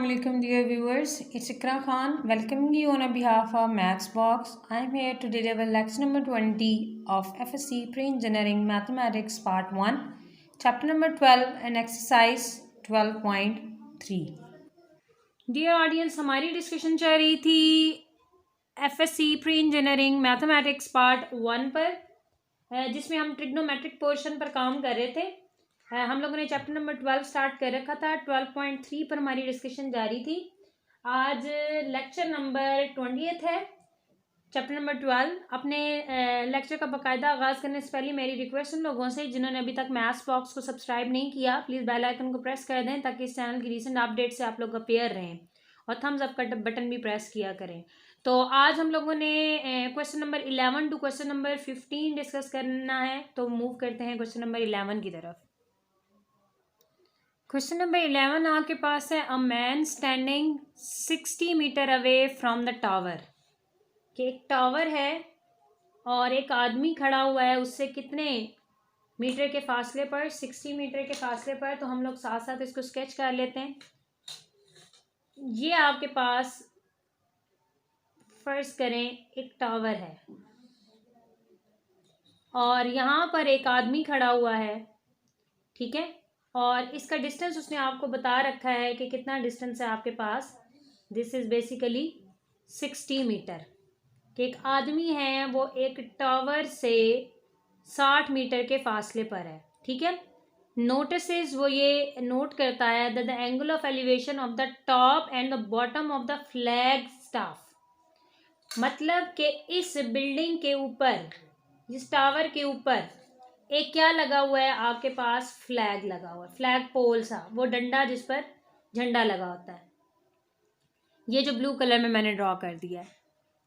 Assalamualaikum dear viewers, it's Ikra Khan welcoming you on behalf of Maths Box. I am here to deliver lecture number 20 of FSC Pre-Engineering Mathematics Part 1, Chapter number 12 and Exercise 12.3. Dear audience, हमारी discussion चल रही थी FSC Pre-Engineering Mathematics Part 1 पर, जिसमें हम trigonometric portion पर काम कर रहे थे। हम लोगों ने चैप्टर नंबर 12 स्टार्ट कर रखा था। 12.3 पर हमारी डिस्कशन जारी थी। आज लेक्चर नंबर 20 है, चैप्टर नंबर 12। अपने लेक्चर का बाकायदा आगाज़ करने से पहले मेरी रिक्वेस्ट उन लोगों से जिन्होंने अभी तक मैथ्स बॉक्स को सब्सक्राइब नहीं किया, प्लीज़ बेल आइकन को प्रेस कर दें ताकि इस चैनल की रीसेंट अपडेट से आप लोग अपेयर रहें और थम्स अप का बटन भी प्रेस किया करें। तो आज हम लोगों ने question number 11 to question number 15 discuss करना है। तो मूव करते हैं क्वेश्चन नंबर 11 की तरफ। क्वेश्चन नंबर 11 आपके पास है, a man standing 60 metre away from the tower. कि एक टावर है और एक आदमी खड़ा हुआ है उससे कितने मीटर के फासले पर, 60 मीटर के फासले पर। तो हम लोग साथ साथ इसको स्केच कर लेते हैं। ये आपके पास फर्ज करें एक टावर है और यहाँ पर एक आदमी खड़ा हुआ है, ठीक है। और इसका डिस्टेंस उसने आपको बता रखा है कि कितना डिस्टेंस है आपके पास। This is basically 60 metre. कि एक आदमी है वो एक टावर से 60 मीटर के फासले पर है, ठीक है। नोटिस वो ये नोट करता है that the angle of elevation of the top and the bottom of the flag staff. मतलब कि इस बिल्डिंग के ऊपर, जिस टावर के ऊपर एक क्या लगा हुआ है आपके पास, फ्लैग लगा हुआ है, फ्लैग पोल सा, वो डंडा जिस पर झंडा लगा होता है। ये जो ब्लू कलर में मैंने ड्रॉ कर दिया है,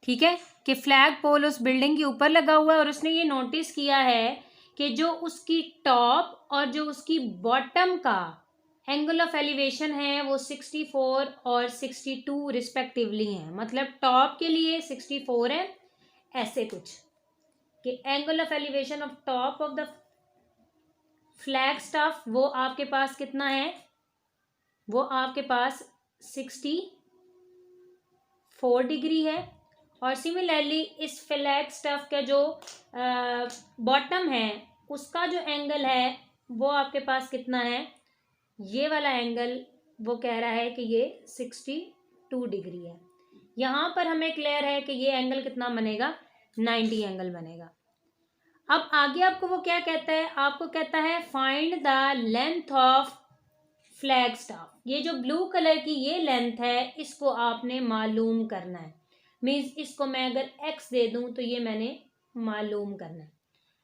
ठीक है। कि फ्लैग पोल उस बिल्डिंग के ऊपर लगा हुआ है और उसने ये नोटिस किया है कि जो उसकी टॉप और जो उसकी बॉटम का एंगल ऑफ एलिवेशन है वो 64 और 62 रिस्पेक्टिवली हैं। मतलब टॉप के लिए 64 है, ऐसे कुछ कि angle of elevation of top of the flag staff वो आपके पास कितना है, वो आपके पास 64 डिग्री है। और सिमिलरली इस फ्लैग स्टाफ का जो बॉटम है उसका जो एंगल है वो आपके पास कितना है, ये वाला एंगल वो कह रहा है कि ये 62 डिग्री है। यहाँ पर हमें क्लियर है कि ये एंगल कितना बनेगा, 90 एंगल बनेगा। अब आगे आपको वो क्या कहता है, आपको कहता है find the length of flag staff. ये जो ब्लू कलर की ये लेंथ है इसको आपने मालूम करना है। मीन्स इसको मैं अगर x दे दूं तो ये मैंने मालूम करना है।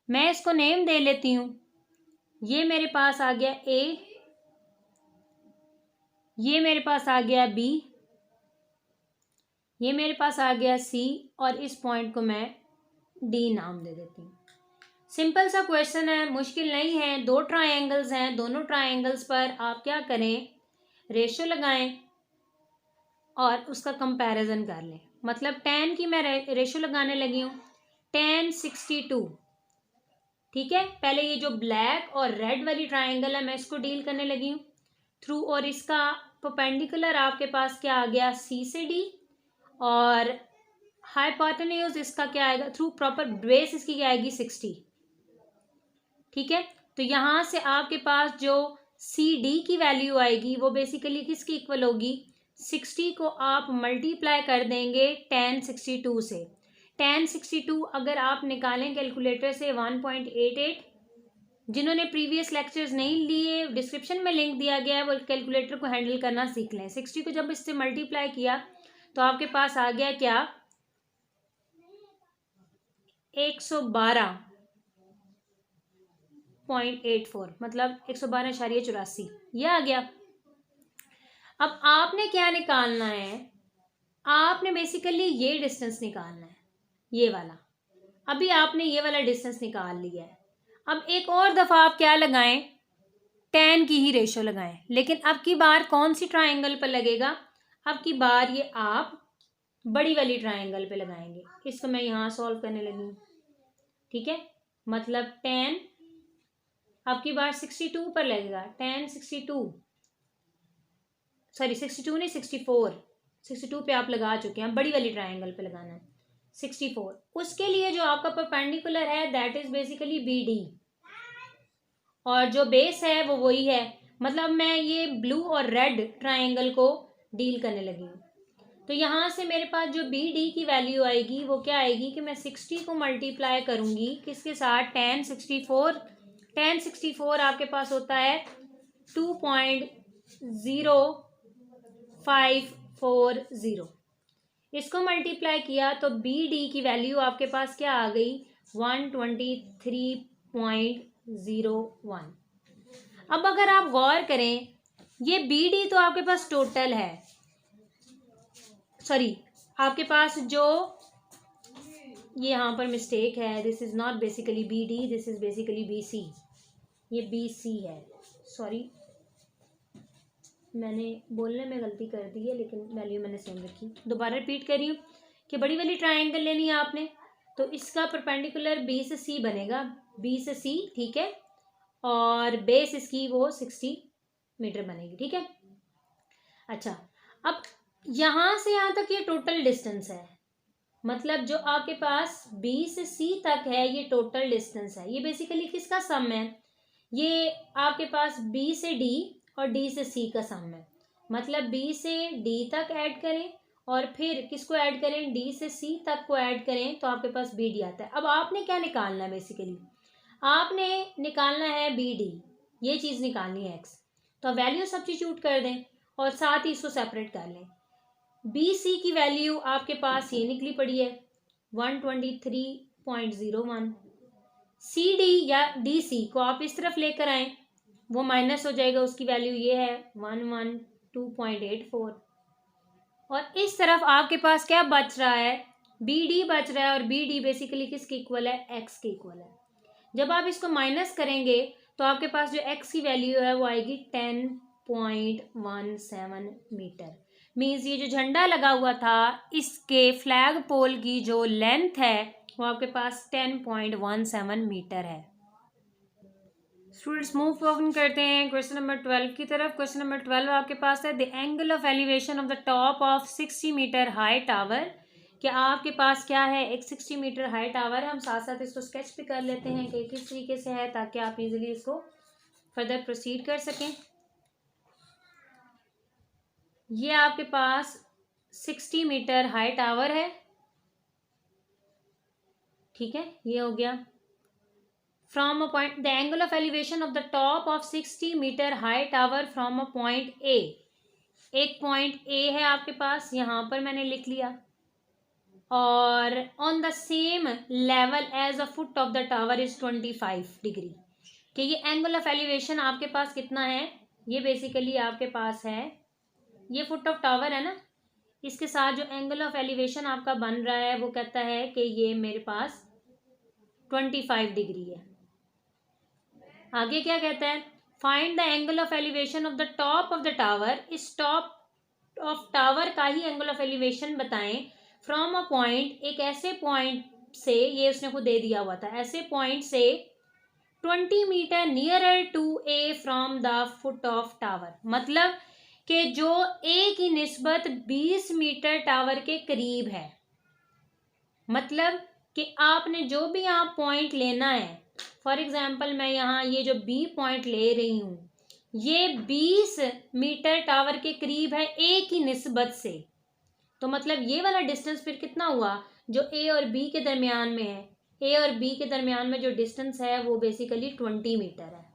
मैं इसको नेम दे लेती हूँ। ये मेरे पास आ गया a, ये मेरे पास आ गया b, ये मेरे पास आ गया c और इस पॉइंट को मैं d नाम दे देती हूँ। सिंपल सा क्वेश्चन है, मुश्किल नहीं है। दो ट्रायंगल्स हैं, दोनों ट्रायंगल्स पर आप क्या करें, रेशो लगाएं और उसका कंपैरिजन कर लें। मतलब tan की मैं रेशो लगाने लगी हूँ, tan 62, ठीक है। पहले ये जो ब्लैक और रेड वाली ट्रायंगल है मैं इसको डील करने लगी हूँ थ्रू, और इसका परपेंडिकुलर आपके पास क्या आ गया, C से D, और हाइपोटेन्यूज इसका क्या आएगा, थ्रू प्रॉपर बेस इसकी क्या आएगी, 60, ठीक है। तो यहाँ से आपके पास जो CD की वैल्यू आएगी वो बेसिकली किसकी इक्वल होगी, 60 को आप मल्टीप्लाई कर देंगे tan 62 से। tan 62 अगर आप निकालें कैलकुलेटर से 1.88। जिन्होंने प्रीवियस लेक्चर्स नहीं लिए, डिस्क्रिप्शन में लिंक दिया गया है, वो कैलकुलेटर को हैंडल करना सीख लें। 60 को जब इससे मल्टीप्लाई किया तो आपके पास आ गया क्या, 112.84, मतलब 112.84 ये आ गया। अब आपने क्या निकालना है, आपने बेसिकली ये डिस्टेंस निकालना है, ये वाला। अभी आपने ये वाला डिस्टेंस निकाल लिया है। अब एक और दफ़ा आप क्या लगाएं, tan की ही रेशो लगाएं, लेकिन अब की बार कौन सी ट्रायंगल पर लगेगा, अब की बार ये आप बड़ी वाली ट्रायंगल पे लगाएंगे। इसको मैं यहाँ सॉल्व करने लगी हूँ, ठीक है। मतलब tan अब की बार 62 पर लगेगा, tan 62 सॉरी 62 नहीं 64, 62 पे आप लगा चुके हैं, बड़ी वाली ट्राइंगल पे लगाना है 64। उसके लिए जो आपका परपेंडिकुलर है that is basically B D, और जो बेस है वो वही है। मतलब मैं ये ब्लू और रेड ट्राइंगल को डील करने लगी हूँ। तो यहाँ से मेरे पास जो बी डी की वैल्यू आएगी वो क्या आएगी कि मैं 60 को मल्टीप्लाई करूँगी किसके साथ, 1064। 1064 आपके पास होता है 2.0540। इसको मल्टीप्लाई किया तो बी डी की वैल्यू आपके पास क्या आ गई, 123.01। अब अगर आप गौर करें, ये बी डी तो आपके पास टोटल है, सॉरी आपके पास जो ये यहाँ पर मिस्टेक है, this is not basically B D, this is basically B C, ये बी सी है, सॉरी मैंने बोलने में गलती कर दी है लेकिन वैल्यू मैंने सेम रखी। दोबारा रिपीट कर रही हूँ कि बड़ी वाली ट्राइंगल लेनी है आपने, तो इसका परपेंडिकुलर बी से सी बनेगा, बी से सी, ठीक है, और बेस इसकी वो 60 मीटर बनेगी, ठीक है। अच्छा, अब यहाँ से यहाँ तक ये टोटल डिस्टेंस है, मतलब जो आपके पास बी से सी तक है ये टोटल डिस्टेंस है। ये बेसिकली किसका सम है, ये आपके पास बी से डी और डी से सी का सम है। मतलब बी से डी तक ऐड करें और फिर किसको ऐड करें, डी से सी तक को ऐड करें तो आपके पास बी डी आता है। अब आपने क्या निकालना है, बेसिकली आपने निकालना है बी डी, ये चीज़ निकालनी है एक्स, तो वैल्यू सब्स्टिट्यूट कर दें और साथ ही इसको सेपरेट कर लें। बी सी की वैल्यू आपके पास ये निकली पड़ी है 123.01। सी डी या डी सी को आप इस तरफ लेकर आए, वो माइनस हो जाएगा, उसकी वैल्यू ये है 112.84। और इस तरफ आपके पास क्या बच रहा है, बी डी बच रहा है, और बी डी बेसिकली किसके इक्वल है, एक्स के इक्वल है। जब आप इसको माइनस करेंगे तो आपके पास जो एक्स की वैल्यू है वो आएगी 10.17 मीटर। मीन्स ये जो झंडा लगा हुआ था इसके फ्लैग पोल की जो लेंथ है वो आपके पास 10.17 मीटर है। स्टूडेंट्स मूव ऑन करते हैं क्वेश्चन नंबर 12 की तरफ। क्वेश्चन नंबर 12 आपके पास है the angle of elevation of the top of 60 metre high tower. क्या आपके पास क्या है, एक 60 मीटर हाई टावर है। हम साथ साथ इसको स्केच भी कर लेते हैं कि किस तरीके से है ताकि आप इजीली इसको फर्दर प्रोसीड कर सकें। ये आपके पास 60 मीटर हाई टावर है, ठीक है, ये हो गया। From a point the angle of elevation of the top of 60 metre high tower from a point A. एक पॉइंट ए है आपके पास, यहां पर मैंने लिख लिया, और on the same level as a foot of the tower is 25 degree. कि ये एंगल ऑफ एलिवेशन आपके पास कितना है, ये बेसिकली आपके पास है, ये फुट ऑफ टावर है ना, इसके साथ जो एंगल ऑफ एलिवेशन आपका बन रहा है वो कहता है कि ये मेरे पास 25 डिग्री है। आगे क्या कहता है, find the angle of elevation of the top of the tower. इस टॉप ऑफ टावर का ही एंगल ऑफ एलिवेशन बताएं फ्रॉम अ पॉइंट, एक ऐसे पॉइंट से, ये उसने खुद दे दिया हुआ था, ऐसे पॉइंट से 20 metre nearer to A from the foot of tower. मतलब कि जो ए की निस्बत 20 मीटर टावर के करीब है। मतलब कि आपने जो भी यहाँ पॉइंट लेना है, फॉर एग्जाम्पल मैं यहाँ ये जो बी पॉइंट ले रही हूँ, ये 20 मीटर टावर के करीब है ए की निस्बत से। तो मतलब ये वाला डिस्टेंस फिर कितना हुआ, जो ए और बी के दरमियान में है, ए और बी के दरमियान में जो डिस्टेंस है वो बेसिकली 20 मीटर है।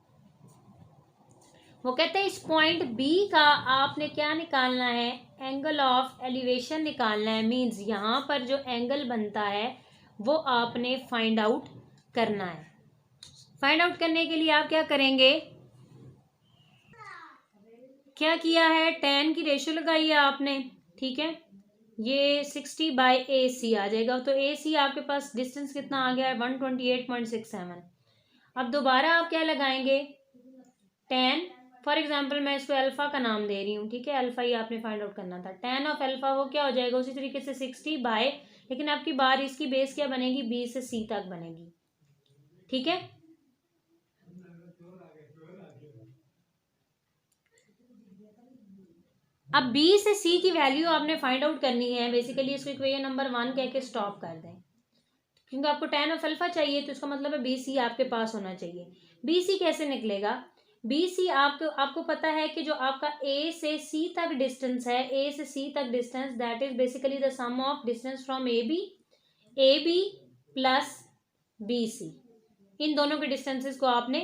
वो कहते हैं इस पॉइंट बी का आपने क्या निकालना है, एंगल ऑफ एलिवेशन निकालना है। मींस यहाँ पर जो एंगल बनता है वो आपने फाइंड आउट करना है। फाइंड आउट करने के लिए आप क्या करेंगे, क्या किया है, 10 की रेशियो लगाई है आपने, ठीक है, ये 60/AC आ जाएगा। तो AC आपके पास डिस्टेंस कितना आ गया है, 128.67। अब दोबारा आप क्या लगाएंगे, 10, फॉर एग्जाम्पल मैं इसको अल्फा का नाम दे रही हूँ, ठीक है, अल्फा ही आपने फाइंड आउट करना था। 10 ऑफ अल्फा वो क्या हो जाएगा, उसी तरीके से 60 लेकिन आपकी बार इसकी बेस क्या बनेगी, B से C तक बनेगी, ठीक है। अब बी से सी की वैल्यू आपने फाइंड आउट करनी है। बेसिकली इसको इक्वेशन नंबर 1 कह के स्टॉप कर दें, क्योंकि आपको tan ऑफ अल्फा चाहिए, तो इसका मतलब है बी सी आपके पास होना चाहिए। बी सी कैसे निकलेगा? बी सी आपको पता है कि जो आपका ए से सी तक डिस्टेंस है, ए से सी तक distance, that is basically the sum of distance from A B plus B C. इन दोनों के डिस्टेंसेस को आपने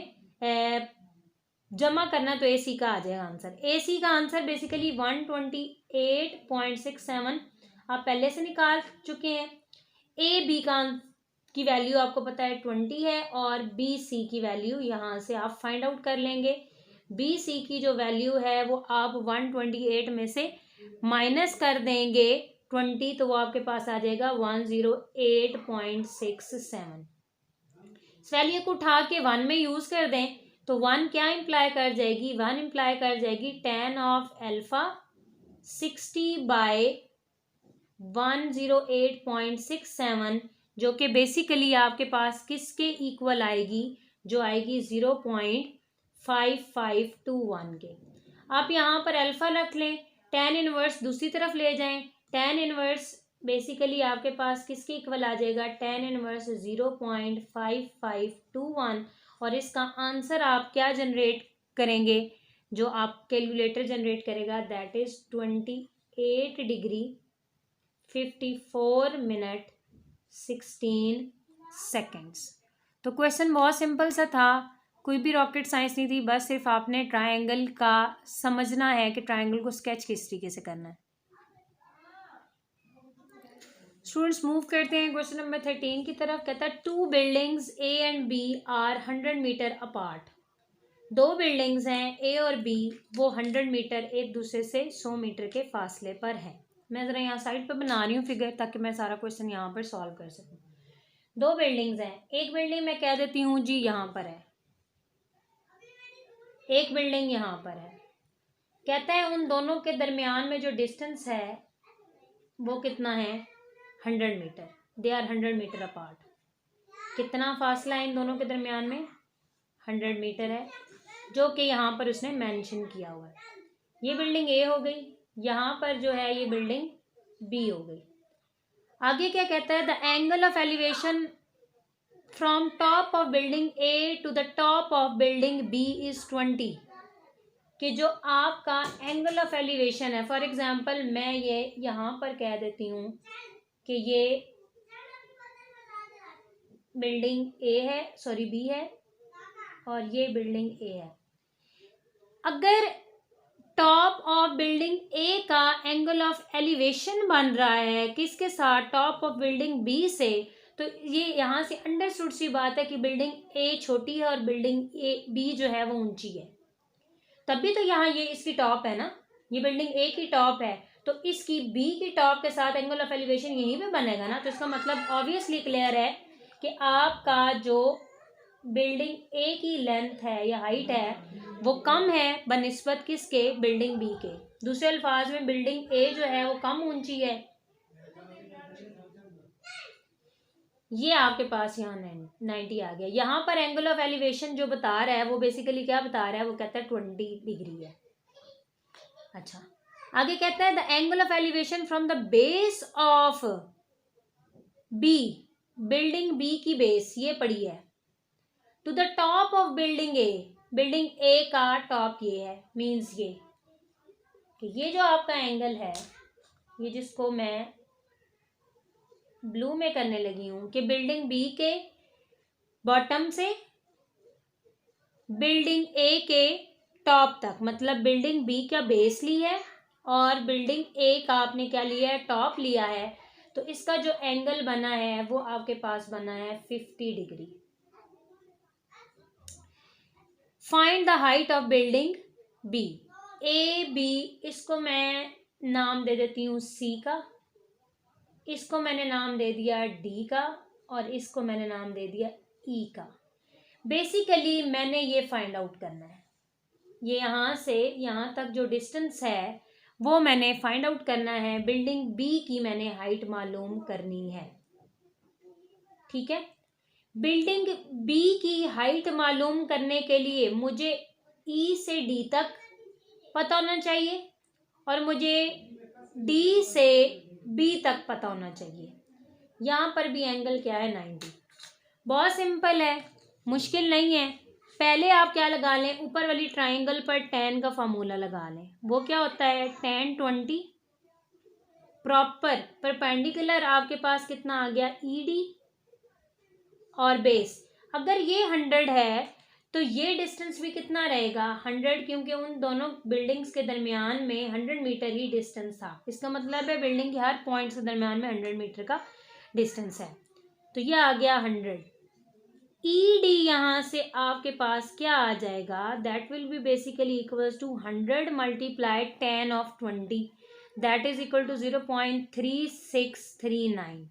जमा करना, तो ए सी का आ जाएगा आंसर। ए सी का आंसर बेसिकली 128.67 आप पहले से निकाल चुके हैं। ए बी की वैल्यू आपको पता है 20 है, और बी सी की वैल्यू यहाँ से आप फाइंड आउट कर लेंगे। बी सी की जो वैल्यू है वो आप 128 में से माइनस कर देंगे 20, तो वो आपके पास आ जाएगा 108.67। इस वैल्यू को उठा के 1 में यूज कर दें, तो 1 क्या इंप्लाई कर जाएगी? 1 इंप्लाई कर जाएगी tan ऑफ अल्फा 60/108.67, जो कि बेसिकली आपके पास किसके इक्वल आएगी? जो आएगी 0.5521 के। आप यहाँ पर अल्फा रख लें, tan इनवर्स दूसरी तरफ ले जाएं, tan इनवर्स बेसिकली आपके पास किसके इक्वल आ जाएगा? tan इनवर्स 0.5521, और इसका आंसर आप क्या जनरेट करेंगे? जो आप कैलकुलेटर जनरेट करेगा, that is 28 degree 54 minute 16 seconds. तो क्वेश्चन बहुत सिंपल सा था, कोई भी रॉकेट साइंस नहीं थी, बस सिर्फ आपने ट्रायंगल का समझना है कि ट्रायंगल को स्केच किस तरीके से करना है। स्टूडेंट्स मूव करते हैं क्वेश्चन नंबर 13 की तरफ। कहता है 2 buildings A and B are 100 metre apart. 2 buildings हैं ए और बी, वो 100 मीटर एक दूसरे से 100 मीटर के फासले पर है। मैं ज़रा यहाँ साइड पे बना रही हूँ फिगर, ताकि मैं सारा क्वेश्चन यहाँ पर सॉल्व कर सकूँ। 2 बिल्डिंग्स हैं, एक बिल्डिंग मैं कह देती हूँ जी यहाँ पर है, एक बिल्डिंग यहाँ पर है। कहता है उन दोनों के दरमियान में जो डिस्टेंस है वो कितना है? 100 metre. They are 100 metre apart. कितना फासला है इन दोनों के दरमियान में? 100 मीटर है, जो कि यहाँ पर उसने मेंशन किया हुआ है। ये बिल्डिंग ए हो गई, यहाँ पर जो है ये बिल्डिंग बी हो गई। आगे क्या कहता है? The angle of elevation from top of building A to the top of building B is 20। कि जो आपका एंगल ऑफ एलिवेशन है, फॉर एग्जाम्पल मैं ये यहाँ पर कह देती हूँ कि ये बिल्डिंग ए है, सॉरी बी है, और ये बिल्डिंग ए है। अगर टॉप ऑफ बिल्डिंग ए का एंगल ऑफ एलिवेशन बन रहा है किसके साथ? टॉप ऑफ बिल्डिंग बी से, तो ये यहाँ से अंडरस्टूड सी बात है कि बिल्डिंग ए छोटी है और बिल्डिंग ए बी जो है वो ऊंची है। तभी तो यहाँ ये इसकी टॉप है ना, ये बिल्डिंग ए की टॉप है, तो इसकी बी की टॉप के साथ एंगल ऑफ एलिवेशन यहीं पे बनेगा ना। तो इसका मतलब ऑब्वियसली क्लियर है कि आपका जो बिल्डिंग ए की लेंथ है या हाइट है वो कम है बनिस्बत किसके? बिल्डिंग बी के। दूसरे अल्फाज में बिल्डिंग ए जो है वो कम ऊंची है। ये आपके पास यहाँ 90 आ गया। यहाँ पर एंगल ऑफ एलिवेशन जो बता रहा है वो बेसिकली क्या बता रहा है? वो कहता है 20 डिग्री है। अच्छा, आगे कहता है the angle of elevation from the base of B, building B की बेस ये पड़ी है, to the top of building A, building A का टॉप ये है। मीन्स ये कि ये जो आपका एंगल है, ये जिसको मैं ब्लू में करने लगी हूं, कि बिल्डिंग बी के बॉटम से बिल्डिंग ए के टॉप तक, मतलब बिल्डिंग बी का बेस ली है और बिल्डिंग ए का आपने क्या लिया है? टॉप लिया है। तो इसका जो एंगल बना है वो आपके पास बना है 50 degree. Find the height of building B. A B, इसको मैं नाम दे देती हूँ सी का, इसको मैंने नाम दे दिया डी का, और इसको मैंने नाम दे दिया ई का। बेसिकली मैंने ये फाइंड आउट करना है, ये यहाँ से यहाँ तक जो डिस्टेंस है वो मैंने फाइंड आउट करना है। बिल्डिंग बी की मैंने हाइट मालूम करनी है, ठीक है। बिल्डिंग बी की हाइट मालूम करने के लिए मुझे ई से डी तक पता होना चाहिए, और मुझे डी से बी तक पता होना चाहिए। यहाँ पर भी एंगल क्या है 90। बहुत सिंपल है, मुश्किल नहीं है। पहले आप क्या लगा लें, ऊपर वाली ट्राइंगल पर tan का फार्मूला लगा लें। वो क्या होता है, tan 20 प्रॉपर परपेंडिकुलर आपके पास कितना आ गया ED और बेस। अगर ये 100 है तो ये डिस्टेंस भी कितना रहेगा 100, क्योंकि उन दोनों बिल्डिंग्स के दरमियान में 100 मीटर ही डिस्टेंस था। इसका मतलब है बिल्डिंग के हर पॉइंट के दरमियान में 100 मीटर का डिस्टेंस है। तो ये आ गया 100। ED यहाँ से आपके पास क्या आ जाएगा, that will be basically equals to 100 multiplied tan of 20, that is equal to 0.3639।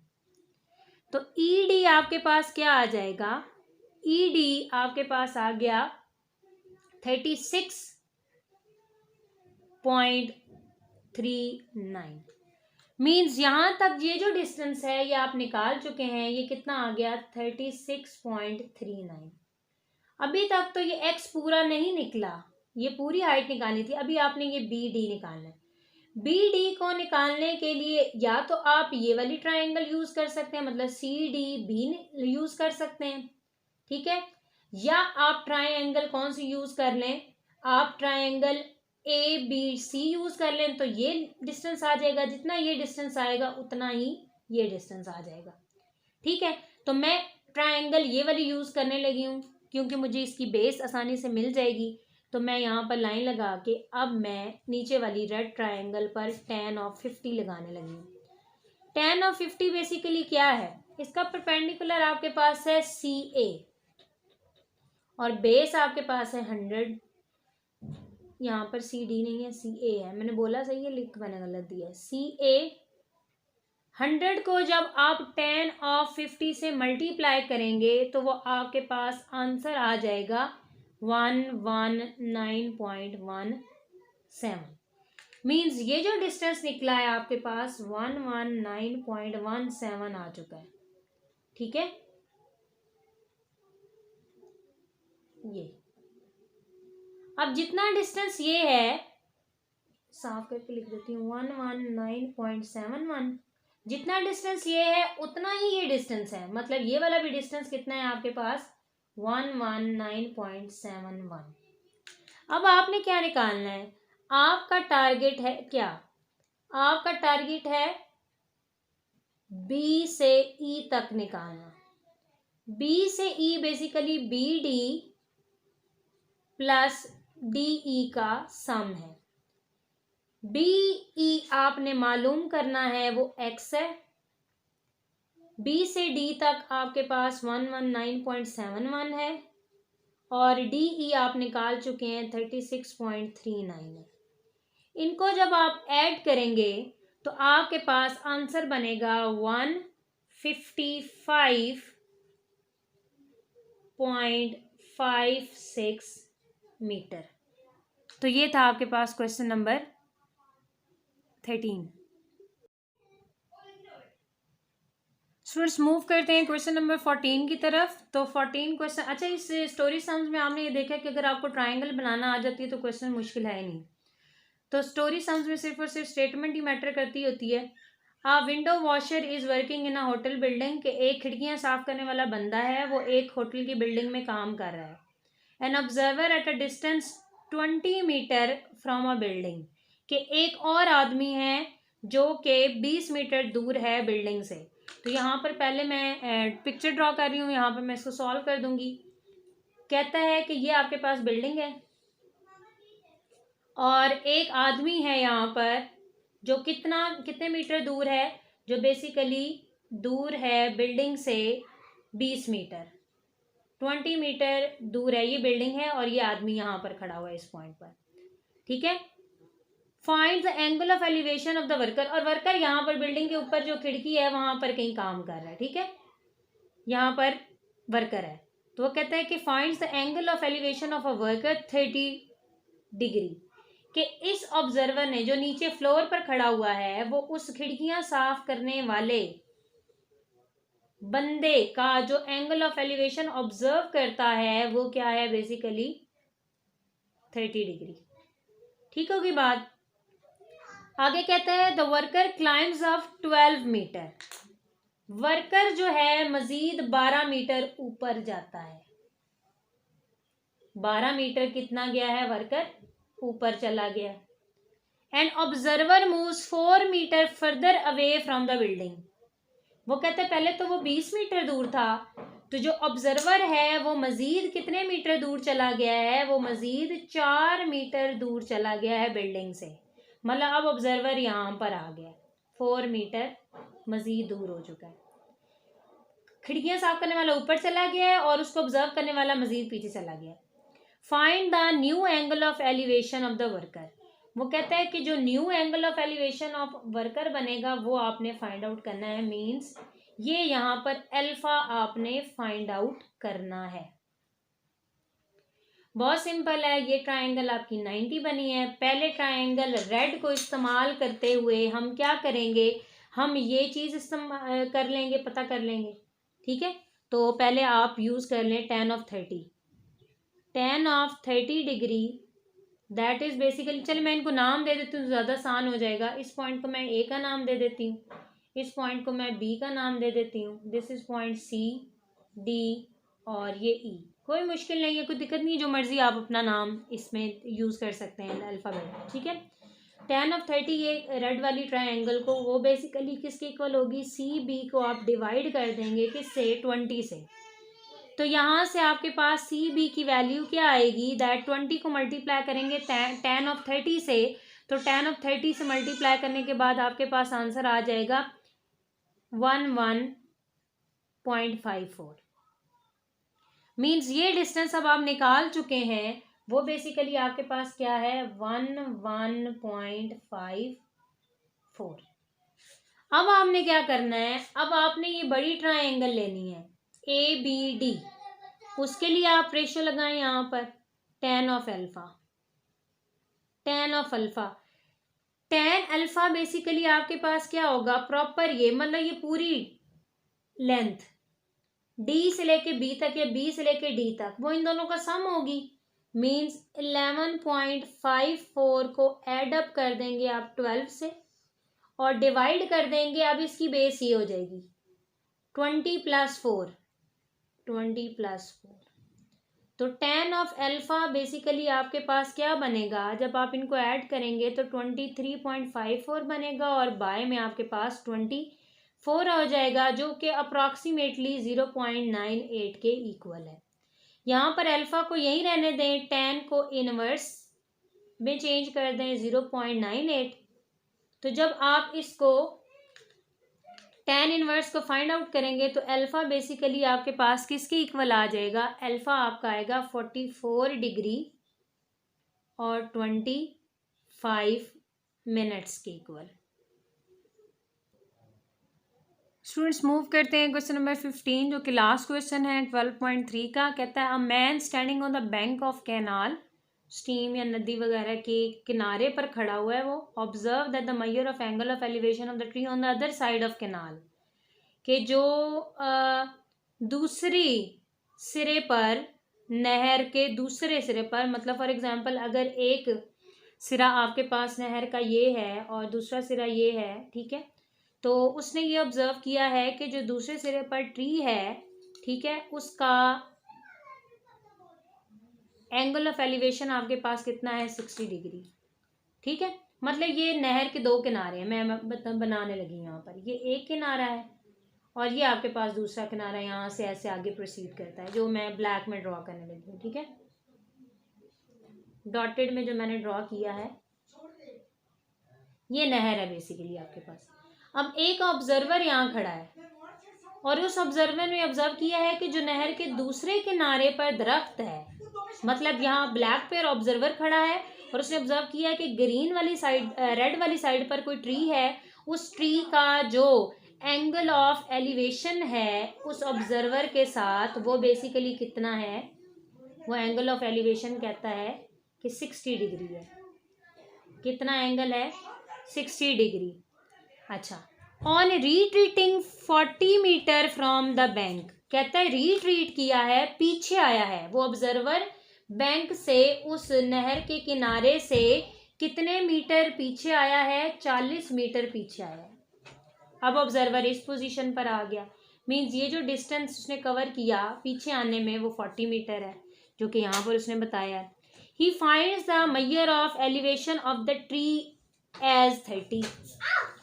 तो ED आपके पास क्या आ जाएगा, ED आपके पास आ गया 36.39। मीन्स यहाँ तक ये जो डिस्टेंस है ये आप निकाल चुके हैं। ये कितना आ गया 36.39। अभी तक तो ये x पूरा नहीं निकला, ये पूरी हाइट निकालनी थी। अभी आपने ये BD निकालना है। BD को निकालने के लिए या तो आप ये वाली ट्राइंगल यूज कर सकते हैं, मतलब CDB यूज कर सकते हैं, ठीक है। या आप ट्राइंगल कौन सी यूज कर लें, आप ट्राइंगल ABC यूज कर लें। तो ये डिस्टेंस आ जाएगा, जितना ये डिस्टेंस आएगा उतना ही ये डिस्टेंस आ जाएगा, ठीक है। तो मैं ट्राइंगल ये वाली यूज करने लगी हूँ क्योंकि मुझे इसकी बेस आसानी से मिल जाएगी। तो मैं यहाँ पर लाइन लगा के अब मैं नीचे वाली रेड ट्राइंगल पर tan ऑफ 50 लगाने लगी हूँ। tan ऑफ 50 बेसिकली क्या है, इसका परपेंडिकुलर आपके पास है CA और बेस आपके पास है 100। यहाँ पर CD नहीं है, CA है। मैंने बोला सही है, लिख मैंने गलत दिया है। CA 100 को जब आप tan ऑफ 50 से मल्टीप्लाई करेंगे तो वो आपके पास आंसर आ जाएगा 119.17। मीन्स ये जो डिस्टेंस निकला है आपके पास 119.17 आ चुका है, ठीक है। ये अब जितना डिस्टेंस ये है, साफ करके लिख देती हूँ 119.71। जितना डिस्टेंस ये है उतना ही ये डिस्टेंस है, मतलब ये वाला भी डिस्टेंस कितना है आपके पास 119.71। अब आपने क्या निकालना है, आपका टारगेट है क्या, आपका टारगेट है B से E तक निकालना। B से E basically BD plus DE का सम है। BE आपने मालूम करना है वो x है। B से D तक आपके पास 119.71 है और DE आप निकाल चुके हैं 36.39 है। इनको जब आप ऐड करेंगे तो आपके पास आंसर बनेगा 155.56 मीटर। तो ये था आपके पास क्वेश्चन नंबर 13। स्टूडेंट्स मूव करते हैं क्वेश्चन नंबर 14 की तरफ। तो 14 क्वेश्चन, अच्छा इस स्टोरी सम्स में आपने ये देखा कि अगर आपको ट्राइंगल बनाना आ जाती है तो क्वेश्चन मुश्किल है नहीं। तो स्टोरी सम्स में सिर्फ और सिर्फ स्टेटमेंट ही मैटर करती होती है। A window washer is working in a hotel building, के एक खिड़कियां साफ करने वाला बंदा है, वो एक होटल की बिल्डिंग में काम कर रहा है। An observer at a distance 20 metre from a building, के एक और आदमी है जो कि 20 मीटर दूर है बिल्डिंग से। तो यहाँ पर पहले मैं पिक्चर ड्रॉ कर रही हूँ, यहाँ पर मैं इसको सॉल्व कर दूंगी। कहता है कि ये आपके पास बिल्डिंग है और एक आदमी है यहाँ पर जो कितने मीटर दूर है, जो बेसिकली दूर है बिल्डिंग से 20 मीटर, 20 मीटर दूर है ये बिल्डिंग है और ये आदमी यहाँ पर खड़ा हुआ है इस पॉइंट पर, ठीक है। Find the angle of elevation of the worker, और वर्कर यहाँ पर बिल्डिंग के ऊपर जो खिड़की है वहां पर कहीं काम कर रहा है, ठीक है। यहाँ पर वर्कर है तो वो कहता है कि find the angle of elevation of a worker 30 degree, कि इस ऑब्जर्वर ने जो नीचे फ्लोर पर खड़ा हुआ है वो उस खिड़कियां साफ करने वाले बंदे का जो एंगल ऑफ एलिवेशन ऑब्जर्व करता है वो क्या है, बेसिकली 30 डिग्री। ठीक होगी बात। आगे कहता है the worker climbs up 12 metre. Worker जो है मजीद 12 मीटर ऊपर जाता है। 12 मीटर कितना गया है, वर्कर ऊपर चला गया। And observer moves 4 metre further away from the building. वो कहते हैं पहले तो वो 20 मीटर दूर था, तो जो ऑब्जर्वर है वो मजीद कितने मीटर दूर चला गया है, वो मजीद 4 मीटर दूर चला गया है बिल्डिंग से। मतलब अब ऑब्जर्वर यहाँ पर आ गया, 4 मीटर मजीद दूर हो चुका है। खिड़कियां साफ करने वाला ऊपर चला गया है और उसको ऑब्जर्व करने वाला मजीद पीछे चला गया है। Find the new angle of elevation of the worker. वो कहता है कि जो new angle of elevation of worker बनेगा वो आपने फाइंड आउट करना है। मींस ये यहाँ पर अल्फा आपने फाइंड आउट करना है। बहुत सिंपल है। ये ट्रायंगल आपकी 90 बनी है। पहले ट्रायंगल रेड को इस्तेमाल करते हुए हम क्या करेंगे, हम ये चीज़ इस्तेमाल कर लेंगे, पता कर लेंगे, ठीक है। तो पहले आप यूज़ कर लें tan of 30। tan of 30 degree that is basically, चलिए मैं इनको नाम दे देती हूँ, ज़्यादा आसान हो जाएगा। इस पॉइंट को मैं A का नाम दे देती हूँ, इस पॉइंट को मैं B का नाम दे देती हूँ। This is point C, D और ये E। कोई मुश्किल नहीं है, कोई दिक्कत नहीं, जो मर्जी आप अपना नाम इसमें यूज़ कर सकते हैं अल्फ़ाबेट, ठीक है। tan of 30 ये रेड वाली ट्रायंगल को वो बेसिकली किसके इक्वल होगी, CB को आप डिवाइड कर देंगे किससे, 20 से। तो यहाँ से आपके पास CB की वैल्यू क्या आएगी, दैट 20 को मल्टीप्लाई करेंगे tan of 30 से, तो tan of 30 से मल्टीप्लाई करने के बाद आपके पास आंसर आ जाएगा 11.54। मीन्स ये डिस्टेंस अब आप निकाल चुके हैं, वो बेसिकली आपके पास क्या है, 11.54। अब आपने क्या करना है, अब आपने ये बड़ी ट्रायंगल लेनी है ABD। उसके लिए आप रेशो लगाएं यहाँ पर tan of alpha. tan of alpha, tan alpha basically आपके पास क्या होगा, प्रॉपर ये मतलब ये पूरी लेंथ D से लेके B तक या B से लेके D तक, वो इन दोनों का सम होगी। मीन्स 11.54 को ऐड अप कर देंगे आप 12 से और डिवाइड कर देंगे। अब इसकी बेस ये हो जाएगी 20 + 4, 20 + 4। तो tan ऑफ अल्फा बेसिकली आपके पास क्या बनेगा, जब आप इनको ऐड करेंगे तो 23.54 बनेगा और बाय में आपके पास 24 हो जाएगा, जो कि अप्रॉक्सीमेटली 0.98 के इक्वल है। यहाँ पर अल्फा को यही रहने दें, tan को इनवर्स में चेंज कर दें 0.98। तो जब आप इसको tan इनवर्स को फाइंड आउट करेंगे तो अल्फा बेसिकली आपके पास किसके इक्वल आ जाएगा, अल्फा आपका आएगा 44 डिग्री और 25 मिनट्स के इक्वल। स्टूडेंट्स मूव करते हैं क्वेश्चन नंबर 15, जो कि लास्ट क्वेश्चन है 12.3 का। कहता है a man standing on the bank of canal, stream या नदी वगैरह के किनारे पर खड़ा हुआ है। वो observe that the measure of angle of elevation of the tree on the other side of canal, कि जो दूसरी सिरे पर, नहर के दूसरे सिरे पर, मतलब फॉर एग्जांपल अगर एक सिरा आपके पास नहर का ये है और दूसरा सिरा ये है, ठीक है, तो उसने ये ऑब्जर्व किया है कि जो दूसरे सिरे पर ट्री है, ठीक है, उसका एंगल ऑफ एलिवेशन आपके पास कितना है, 60 डिग्री, ठीक है। मतलब ये नहर के दो किनारे हैं, मैं बनाने लगी यहाँ पर, ये एक किनारा है और ये आपके पास दूसरा किनारा, यहाँ से ऐसे आगे प्रोसीड करता है, जो मैं ब्लैक में ड्रॉ करने लगी हूँ, ठीक है। डॉटेड में जो मैंने ड्रॉ किया है ये नहर है बेसिकली आपके पास। अब एक ऑब्जर्वर यहाँ खड़ा है और उस ऑब्जर्वर ने ऑब्जर्व किया है कि जो नहर के दूसरे किनारे पर दरख्त है, मतलब यहाँ ब्लैक पे ऑब्जर्वर खड़ा है और उसने ऑब्जर्व किया है कि ग्रीन वाली साइड, रेड वाली साइड पर कोई ट्री है। उस ट्री का जो एंगल ऑफ एलिवेशन है उस ऑब्जर्वर के साथ, वो बेसिकली कितना है, वो एंगल ऑफ एलिवेशन कहता है कि 60 डिग्री है। कितना एंगल है, 60 डिग्री। अच्छा, on retreating 40 metre from the bank, कहता है रिट्रीट किया है, पीछे आया है वो ऑब्जर्वर बैंक से, उस नहर के किनारे से कितने मीटर पीछे आया है? 40 मीटर पीछे आया है। अब ऑब्जर्वर इस पोजीशन पर आ गया, मीन्स ये जो डिस्टेंस उसने कवर किया पीछे आने में वो 40 मीटर है, जो कि यहाँ पर उसने बताया है। He finds the measure of elevation of the tree as 30।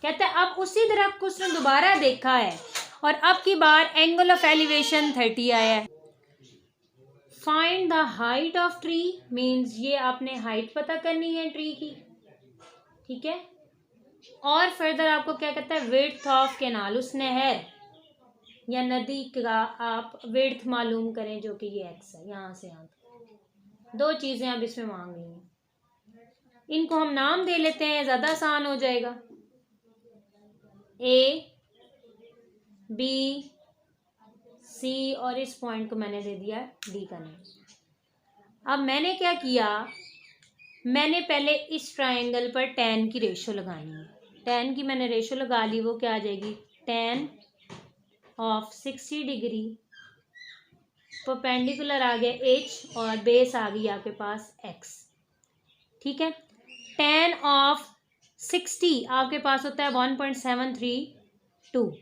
कहता है अब उसी दरख्त को उसने दोबारा देखा है और अब की बार एंगल ऑफ एलिवेशन 30 आया है। Find the height of tree, means ये आपने हाइट पता करनी है ट्री की, ठीक है। और फर्दर आपको क्या कहता है? विड्थ ऑफ कैनाल, उस नहर या नदी का आप विड्थ मालूम करें, जो कि ये एक्स है, यहाँ से यहाँ तक। दो चीज़ें अब इसमें मांग रही हैं, इनको हम नाम दे लेते हैं, ज़्यादा आसान हो जाएगा। ए, बी, सी और इस पॉइंट को मैंने दे दिया डी का नाम। अब मैंने क्या किया, मैंने पहले इस ट्रायंगल पर tan की रेशो लगानी है। tan की मैंने रेशो लगा ली, वो क्या आ जाएगी? tan ऑफ 60 डिग्री, परपेंडिकुलर आ गया h और बेस आ गई आपके पास x, ठीक है। tan ऑफ 60 आपके पास होता है 1.732,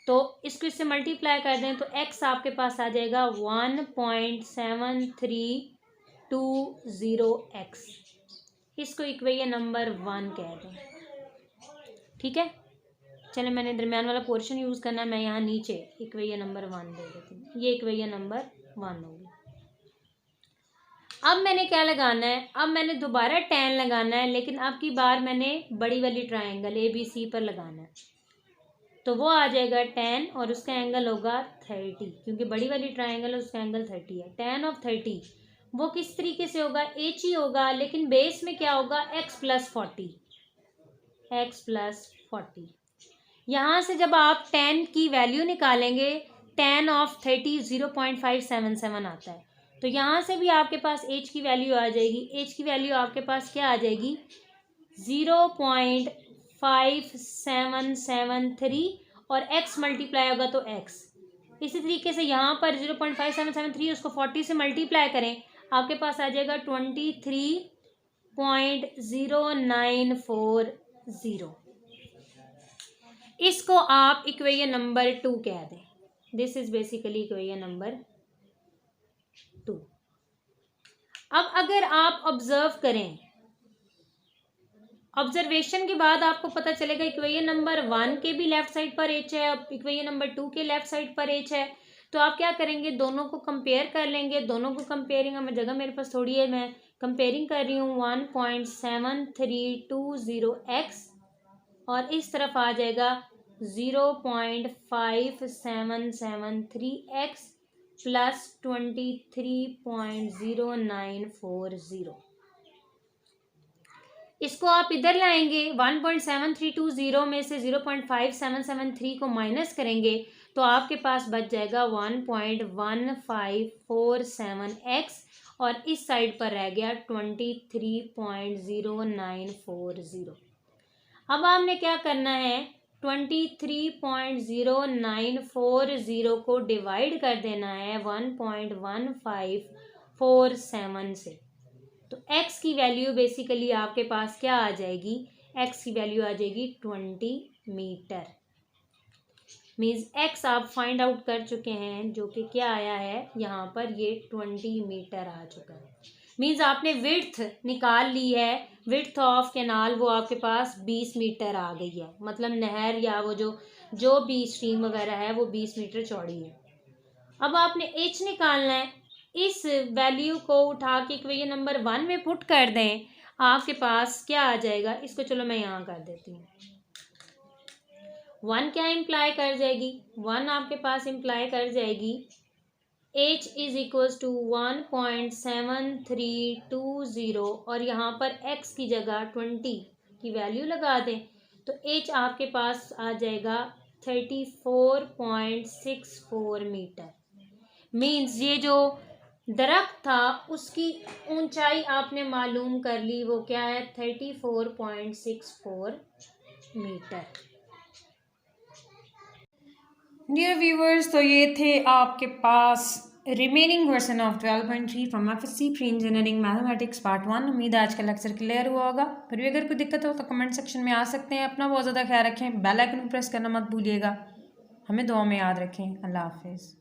तो इसको इससे मल्टीप्लाई कर दें तो x आपके पास आ जाएगा 1.7320x। इसको इक्वेशन नंबर 1 कह दें, ठीक है। चले मैंने दरमियान वाला पोर्शन यूज़ करना है, मैं यहाँ नीचे इक्वेशन नंबर 1 दे देती हूँ। ये इक्वेशन नंबर 1 होगी। अब मैंने क्या लगाना है? अब मैंने दोबारा tan लगाना है, लेकिन अब की बार मैंने बड़ी वाली ट्रायंगल ABC पर लगाना है, तो वो आ जाएगा tan और उसका एंगल होगा 30, क्योंकि बड़ी वाली ट्रायंगल है उसका एंगल 30 है। tan ऑफ 30 वो किस तरीके से होगा? h ही होगा, लेकिन बेस में क्या होगा? x plus 40। यहाँ से जब आप tan की वैल्यू निकालेंगे, tan ऑफ 30 0.577 आता है, तो यहाँ से भी आपके पास h की वैल्यू आ जाएगी। h की वैल्यू आपके पास क्या आ जाएगी? 0.5773 और x मल्टीप्लाई होगा तो x। इसी तरीके से यहाँ पर 0.5773 उसको 40 से मल्टीप्लाई करें, आपके पास आ जाएगा 23.0940। इसको आप इक्वेशन नंबर 2 कह दें। This is basically equation number 2। अब अगर आप ऑब्जर्व करें, ऑब्जर्वेशन के बाद आपको पता चलेगा इक्वेशन नंबर 1 के भी लेफ्ट साइड पर h है, अब इक्वेशन नंबर 2 के लेफ्ट साइड पर h है, तो आप क्या करेंगे? दोनों को कंपेयर कर लेंगे। दोनों को कंपेयरिंग में जगह मेरे पास थोड़ी है, मैं कंपेयरिंग कर रही हूँ 1.7320x और इस तरफ आ जाएगा 0.5773x प्लस 23.0940। इसको आप इधर लाएंगे, 1.7320 में से 0.5773 को माइनस करेंगे तो आपके पास बच जाएगा 1.1547x और इस साइड पर रह गया 23.0940। अब आपने क्या करना है? 23.0940 को डिवाइड कर देना है 1.1547 से, तो x की वैल्यू बेसिकली आपके पास क्या आ जाएगी? x की वैल्यू आ जाएगी 20 मीटर। मीन्स x आप फाइंड आउट कर चुके हैं, जो कि क्या आया है यहाँ पर? ये 20 मीटर आ चुका है। मीन्स आपने विड्थ निकाल ली है, विड्थ ऑफ कैनाल वो आपके पास 20 मीटर आ गई है, मतलब नहर या वो जो भी स्ट्रीम वगैरह है वो 20 मीटर चौड़ी है। अब आपने h निकालना है, इस वैल्यू को उठा के इक्वेशन नंबर 1 में पुट कर दें, आपके पास क्या आ जाएगा? इसको चलो मैं यहाँ कर देती हूँ। 1 क्या इम्प्लाई कर जाएगी? 1 आपके पास इम्प्लाई कर जाएगी h इज इक्वल्स टू 1.7320 और यहाँ पर x की जगह 20 की वैल्यू लगा दें तो h आपके पास आ जाएगा 34.64 मीटर। मीन्स ये जो दरख्त था उसकी ऊंचाई आपने मालूम कर ली, वो क्या है? 34.64 मीटर। डियर व्यूवर्स, तो ये थे आपके पास रिमेनिंग वर्सन ऑफ 12.3 फ्रॉम FSC pre engineering mathematics part 1। उम्मीद है आज का लेक्चर क्लियर हुआ होगा। फिर भी अगर कोई दिक्कत हो तो कमेंट सेक्शन में आ सकते हैं। अपना बहुत ज़्यादा ख्याल रखें, बेल आइकन को प्रेस करना मत भूलिएगा। हमें दुआ में याद रखें। अल्लाह हाफिज़।